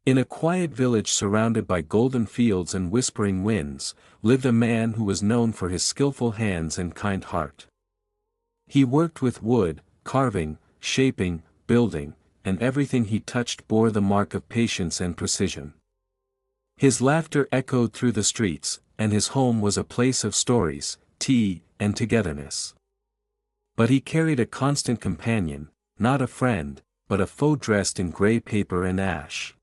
In a quiet village surrounded by golden fields and whispering winds, lived a man who was known for his skillful hands and kind heart. He worked with wood, carving, shaping, building, and everything he touched bore the mark of patience and precision. His laughter echoed through the streets, and his home was a place of stories, tea, and togetherness. But he carried a constant companion, not a friend, but a foe dressed in gray paper and ash.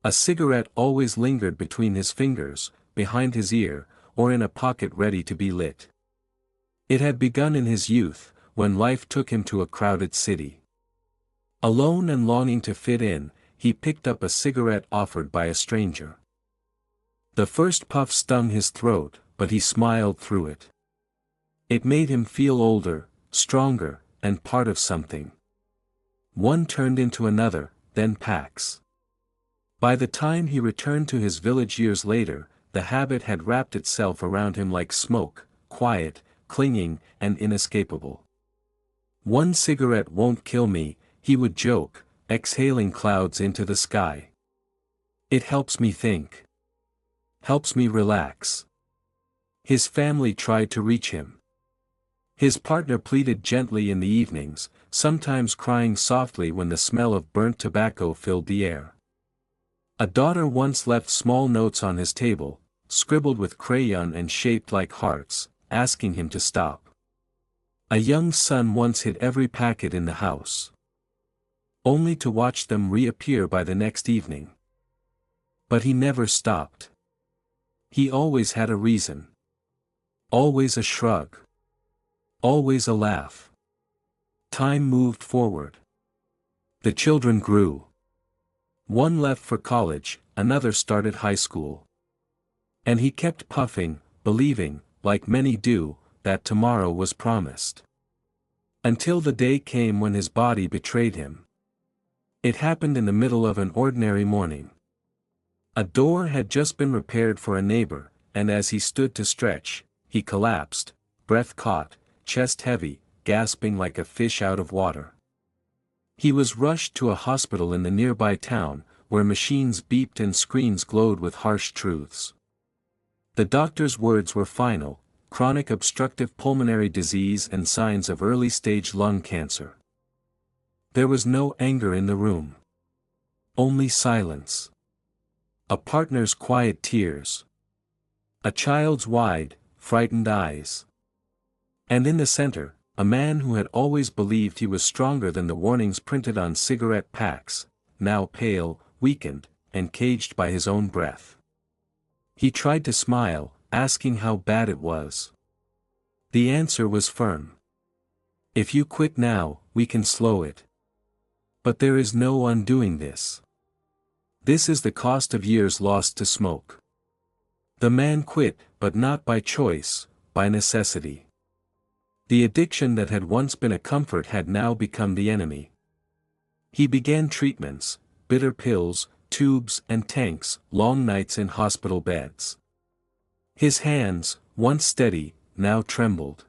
A cigarette always lingered between his fingers, behind his ear, or in a pocket ready to be lit. It had begun in his youth, when life took him to a crowded city. Alone and longing to fit in, he picked up a cigarette offered by a stranger. The first puff stung his throat, but he smiled through it. It made him feel older, stronger, and part of something. One turned into another, then packs. By the time he returned to his village years later, the habit had wrapped itself around him like smoke, quiet, clinging, and inescapable. "One cigarette won't kill me," he would joke, exhaling clouds into the sky. "It helps me think. Helps me relax." His family tried to reach him. His partner pleaded gently in the evenings, sometimes crying softly when the smell of burnt tobacco filled the air. A daughter once left small notes on his table, scribbled with crayon and shaped like hearts, asking him to stop. A young son once hid every packet in the house, only to watch them reappear by the next evening. But he never stopped. He always had a reason. Always a shrug. Always a laugh. Time moved forward. The children grew. One left for college, another started high school. And he kept puffing, believing, like many do, that tomorrow was promised. Until the day came when his body betrayed him. It happened in the middle of an ordinary morning. A door had just been repaired for a neighbor, and as he stood to stretch, he collapsed, breath caught, chest heavy, gasping like a fish out of water. He was rushed to a hospital in the nearby town, where machines beeped and screens glowed with harsh truths. The doctor's words were final: chronic obstructive pulmonary disease and signs of early-stage lung cancer. There was no anger in the room. Only silence. A partner's quiet tears. A child's wide, frightened eyes. And in the center, a man who had always believed he was stronger than the warnings printed on cigarette packs, now pale, weakened, and caged by his own breath. He tried to smile, asking how bad it was. The answer was firm. "If you quit now, we can slow it. But there is no undoing this. This is the cost of years lost to smoke." The man quit, but not by choice, by necessity. The addiction that had once been a comfort had now become the enemy. He began treatments, bitter pills, tubes and tanks, long nights in hospital beds. His hands, once steady, now trembled.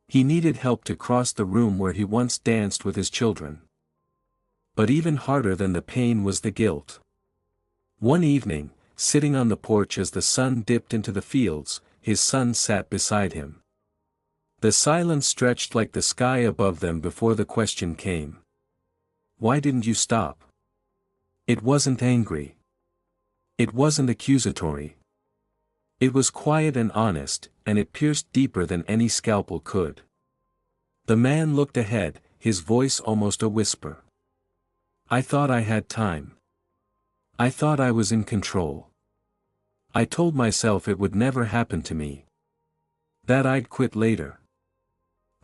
He needed help to cross the room where he once danced with his children. But even harder than the pain was the guilt. One evening, sitting on the porch as the sun dipped into the fields, his son sat beside him. The silence stretched like the sky above them before the question came. "Why didn't you stop?" It wasn't angry. It wasn't accusatory. It was quiet and honest, and it pierced deeper than any scalpel could. The man looked ahead, his voice almost a whisper. "I thought I had time. I thought I was in control. I told myself it would never happen to me. That I'd quit later.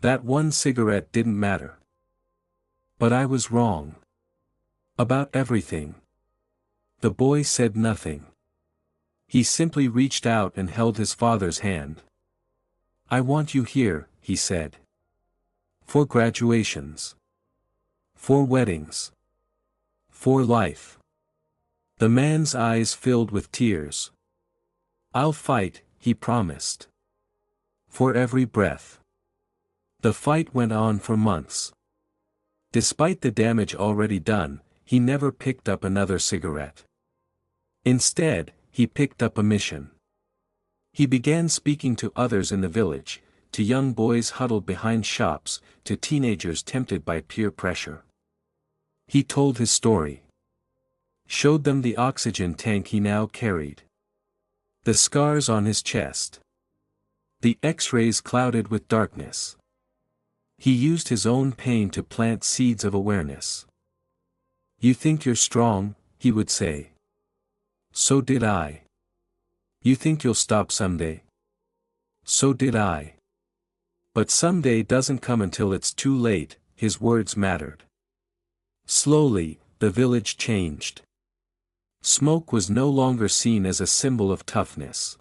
That one cigarette didn't matter. But I was wrong. About everything." The boy said nothing. He simply reached out and held his father's hand. "I want you here," he said. "For graduations. For weddings. For life." The man's eyes filled with tears. "I'll fight," he promised. "For every breath." The fight went on for months. Despite the damage already done, he never picked up another cigarette. Instead, he picked up a mission. He began speaking to others in the village, to young boys huddled behind shops, to teenagers tempted by peer pressure. He told his story. Showed them the oxygen tank he now carried. The scars on his chest. The X-rays clouded with darkness. He used his own pain to plant seeds of awareness. "You think you're strong," he would say. "So did I. You think you'll stop someday?" "So did I. But someday doesn't come until it's too late." His words mattered. Slowly, the village changed. Smoke was no longer seen as a symbol of toughness.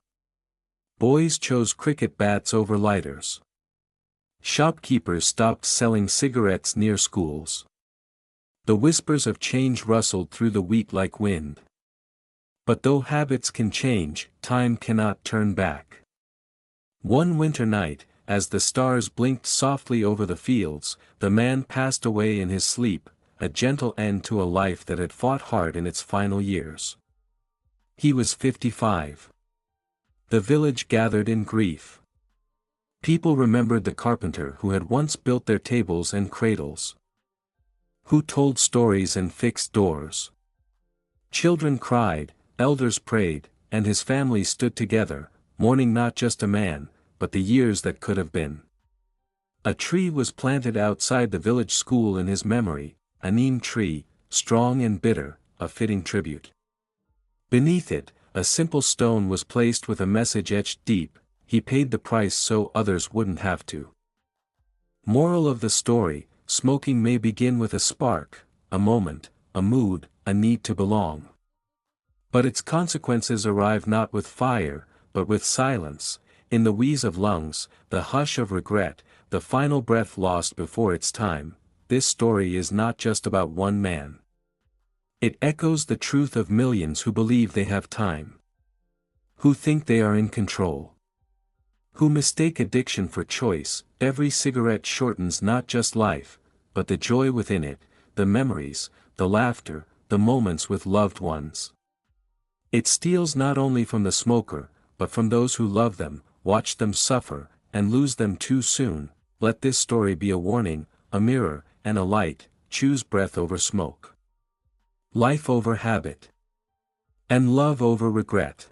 Boys chose cricket bats over lighters. Shopkeepers stopped selling cigarettes near schools. The whispers of change rustled through the wheat like wind. But though habits can change, time cannot turn back. One winter night, as the stars blinked softly over the fields, the man passed away in his sleep, a gentle end to a life that had fought hard in its final years. He was 55. The village gathered in grief. People remembered the carpenter who had once built their tables and cradles. Who told stories and fixed doors. Children cried, elders prayed, and his family stood together, mourning not just a man, but the years that could have been. A tree was planted outside the village school in his memory, a neem tree, strong and bitter, a fitting tribute. Beneath it, a simple stone was placed with a message etched deep: he paid the price so others wouldn't have to. Moral of the story: smoking may begin with a spark, a moment, a mood, a need to belong. But its consequences arrive not with fire, but with silence, in the wheeze of lungs, the hush of regret, the final breath lost before its time. This story is not just about one man. It echoes the truth of millions who believe they have time. Who think they are in control. Who mistake addiction for choice. Every cigarette shortens not just life, but the joy within it, the memories, the laughter, the moments with loved ones. It steals not only from the smoker, but from those who love them, watch them suffer, and lose them too soon. Let this story be a warning, a mirror, and a light. Choose breath over smoke. Life over habit. And love over regret.